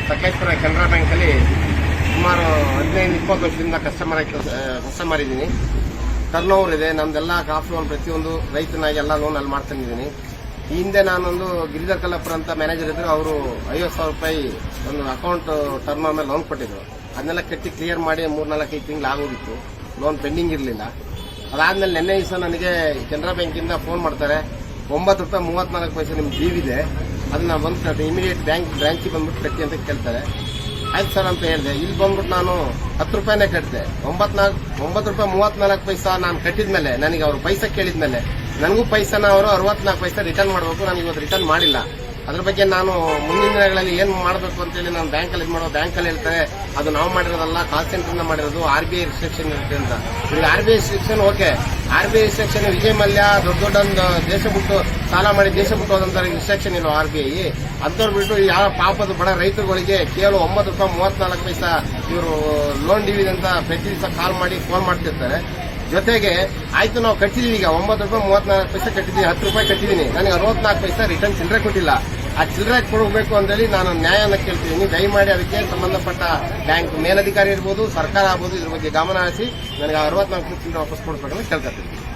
ಸಕಲೇಶ್ಪುರ ಕೆನರಾ ಬ್ಯಾಂಕಲ್ಲಿ ಸುಮಾರು 15-20 ವರ್ಷದಿಂದ ಕಸ್ಟಮರ್ ಇದ್ದೀನಿ. ಟರ್ನ್ ಓವರ್ ಇದೆ. ನಮ್ದೆಲ್ಲ ಕಾಫಿ ಲೋನ್ ಪ್ರತಿಯೊಂದು ರೈತನಾಗಿ ಎಲ್ಲ ಲೋನ್ ಅಲ್ಲಿ ಮಾಡ್ಕೊಂಡಿದ್ದೀನಿ. ಈ ಹಿಂದೆ ನಾನೊಂದು ಗಿರಿಧರ್ ಕಲ್ಲಾಪುರ ಅಂತ ಮ್ಯಾನೇಜರ್ ಇದ್ರು. ಅವರು 50,000 ರೂಪಾಯಿ ಒಂದು ಅಕೌಂಟ್ ಟರ್ನ್ ಓವರ್ ಮೇಲೆ ಲೋನ್ ಕೊಟ್ಟಿದ್ರು. ಅದನ್ನೆಲ್ಲ ಕಟ್ಟಿ ಕ್ಲಿಯರ್ ಮಾಡಿ 3-4 ತಿಂಗಳು ಆಗೋಗಿತ್ತು. ಲೋನ್ ಪೆಂಡಿಂಗ್ ಇರಲಿಲ್ಲ. ಅದಾದ್ಮೇಲೆ ನಿನ್ನೆ ದಿವಸ ನನಗೆ ಕೆನರಾ ಬ್ಯಾಂಕಿಂದ ಫೋನ್ ಮಾಡ್ತಾರೆ, 9 ರೂಪಾಯಿ 34 ಪೈಸೆ ನಿಮ್ ಡ್ಯೂ ಇದೆ, ಅದನ್ನ ಬಂದು ಇಮಿಡಿಯೇಟ್ ಬ್ರಾಂಚಿಗೆ ಬಂದ್ಬಿಟ್ಟು ಕಟ್ಟಿ ಅಂತ ಕೇಳ್ತಾರೆ. ಆಯ್ತು ಸರ್ ಅಂತ ಹೇಳಿದೆ. ಇಲ್ಲಿ ಬಂದ್ಬಿಟ್ಟು ನಾನು 10 ರೂಪಾಯಿನೇ ಕಟ್ಟಿದೆ. 9 ರೂಪಾಯಿ 34 ಪೈಸಾ ನಾನು ಕಟ್ಟಿದ್ಮೇಲೆ ನನಗೆ ಅವರು ಪೈಸಾ ಕೇಳಿದ್ಮೇಲೆ ನನಗೂ ಪೈಸಾನ ಅವರು 64 ಪೈಸಾ ರಿಟರ್ನ್ ಮಾಡಬೇಕು. ನನಗೆ ಇವತ್ತು ರಿಟರ್ನ್ ಮಾಡಿಲ್ಲ. ಅದ್ರ ಬಗ್ಗೆ ನಾನು ಮುಂದಿನ ದಿನಗಳಲ್ಲಿ ಏನ್ ಮಾಡಬೇಕು ಅಂತ ಹೇಳಿ ನಾನು ಬ್ಯಾಂಕಲ್ಲಿ ಬ್ಯಾಂಕಲ್ಲಿ ಹೇಳ್ತಾರೆ ಅದು ನಾವು ಮಾಡಿರೋದಲ್ಲ, ಕಾಲ್ ಸೆಂಟರ್ ಮಾಡಿರೋದು, RBI ರಿಸ್ಟ್ರಿಕ್ಷನ್ ಇರುತ್ತೆ ಅಂತ. ಈಗ RBI restriction okay, RBI restriction Vijay Mallya ದೊಡ್ಡ ದೇಶ ಬಿಟ್ಟು ಸಾಲ ಮಾಡಿ ದೇಶ ಬಿಟ್ಟು ಹೋದಂತ ರಿಸ್ಟ್ರಿಕ್ಷನ್ ಇಲ್ಲ RBI. ಅಂತವ್ರು ಬಿಟ್ಟು ಯಾವ ಪಾಪದ ಬಡ ರೈತರುಗಳಿಗೆ ಕೇವಲ 9 ರೂಪಾಯಿ 34 ಪೈಸಾ ಇವರು ಲೋನ್ ಡ್ಯೂ ಅಂತ ಪ್ರತಿ ದಿವಸ ಕಾಲ್ ಮಾಡಿ ಫೋನ್ ಮಾಡ್ತಿರ್ತಾರೆ. ಜೊತೆಗೆ ಆಯ್ತು ನಾವು ಕಟ್ಟಿದೀವಿ, ಈಗ 9 ರೂಪಾಯಿ 34 ಪೈಸೆ ಕಟ್ಟಿದೀನಿ, 10 ರೂಪಾಯಿ ಕಟ್ಟಿದೀನಿ, ನನಗೆ 64 ಪೈಸೆ ರಿಟರ್ನ್ ಚಿಲ್ಲರೆ ಕೊಟ್ಟಿಲ್ಲ. ಆ ಚಿಲ್ಲರೆ ಕೊಡಬೇಕು ಅಂತೇಳಿ ನಾನು ನ್ಯಾಯನ ಕೇಳ್ತಿದ್ದೀನಿ. ದಯಮಾಡಿ ಅದಕ್ಕೆ ಸಂಬಂಧಪಟ್ಟ ಬ್ಯಾಂಕ್ ಮೇಲಧಿಕಾರಿ ಇರ್ಬೋದು, ಸರ್ಕಾರ ಆಗ್ಬೋದು, ಇದ್ರ ಬಗ್ಗೆ ಗಮನ ಹರಿಸಿ ನನಗೆ 64 ಚಿಲ್ಲರೆ ವಾಪಸ್ ಕೊಡಬೇಕಂತ ಕೇಳ್ಕೊತೀನಿ.